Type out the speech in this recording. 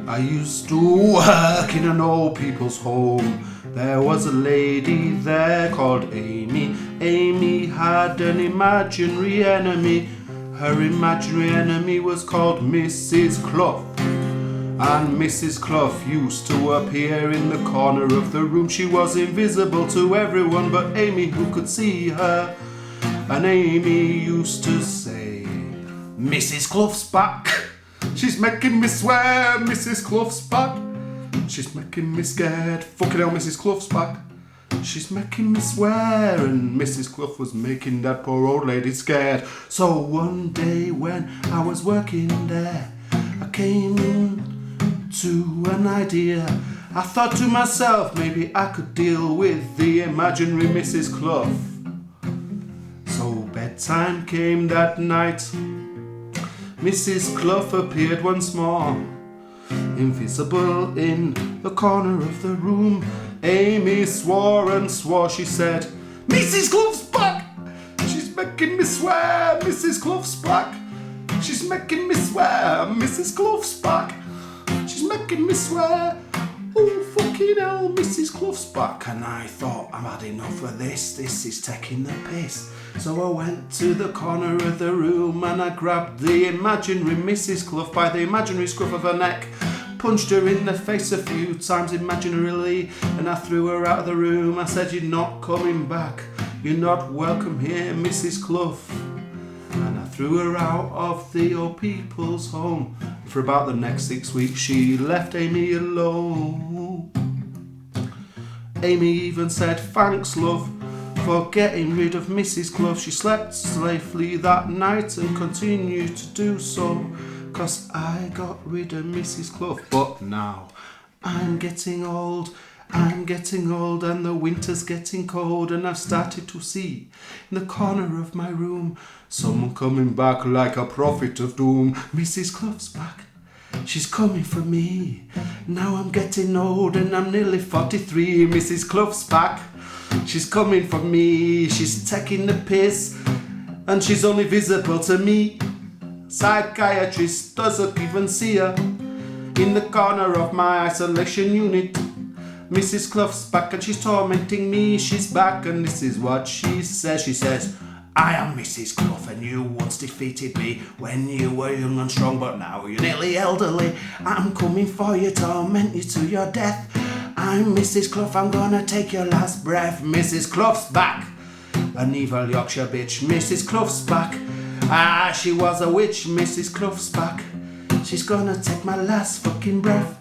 I used to work in an old people's home. There was a lady there called Amy. Amy had an imaginary enemy. Her imaginary enemy was called Mrs. Clough. And Mrs. Clough used to appear in the corner of the room. She was invisible to everyone but Amy, who could see her. And Amy used to say, "Mrs. Clough's back. She's making me swear, Mrs. Clough's back. She's making me scared. Fucking hell, Mrs. Clough's back. She's making me swear." And Mrs. Clough was making that poor old lady scared. So one day when I was working there, I came to an idea. I thought to myself, maybe I could deal with the imaginary Mrs. Clough. So bedtime came that night. Mrs. Clough appeared once more, invisible in the corner of the room. Amy swore and swore. She said, "Mrs. Clough's back. She's making me swear, Mrs. Clough's back. She's making me swear, Mrs. Clough's back. She's making me swear. Oh, fucking hell, Mrs. Clough's back." And I thought, I've had enough of this. This is taking the piss. So I went to the corner of the room and I grabbed the imaginary Mrs. Clough by the imaginary scruff of her neck, punched her in the face a few times imaginarily, and I threw her out of the room. I said, "You're not coming back. You're not welcome here, Mrs. Clough." And I threw her out of the old people's home. For about the next 6 weeks, she left Amy alone. Amy even said, "Thanks, love, for getting rid of Mrs. Clough." She slept safely that night and continued to do so, 'cause I got rid of Mrs. Clough. But now I'm getting old, and the winter's getting cold, and I've started to see in the corner of my room someone coming back like a prophet of doom. Mrs. Clough's back. She's coming for me. Now I'm getting old and I'm nearly 43. Mrs. Clough's back. She's coming for me. She's taking the piss and she's only visible to me. Psychiatrist doesn't even see her in the corner of my isolation unit. Mrs. Clough's back and she's tormenting me. She's back and this is what she says. She says, "I am Mrs. Clough and you once defeated me when you were young and strong, but now you're nearly elderly. I'm coming for you, torment you to your death. I'm Mrs. Clough, I'm gonna take your last breath." Mrs. Clough's back, an evil Yorkshire bitch. Mrs. Clough's back. Ah, she was a witch. Mrs. Clough's back. She's gonna take my last fucking breath.